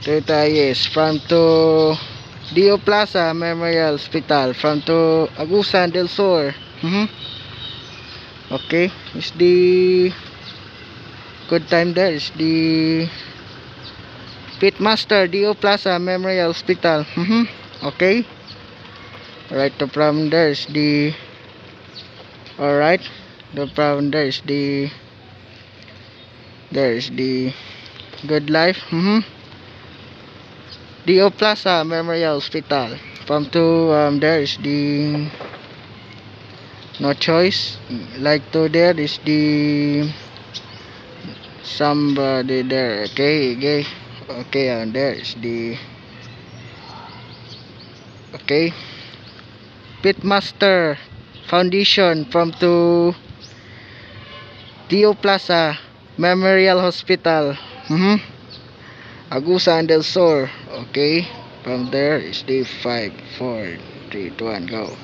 Toyota yes, from to Dio Plaza Memorial Hospital, from to Agusan del Sur. Okay, is the good time there is the Pitmaster Dio Plaza Memorial Hospital. Okay, right, the from there is the alright, the from there is the Good Life. Dio Plaza Memorial Hospital. From to there is the No Choice. Like to there is the somebody there. Okay, and there is the Pitmaster Foundation. From to Dio Plaza Memorial Hospital. Agusan del Sur. Okay, from there is the 5, 4, 3, 2, 1, go.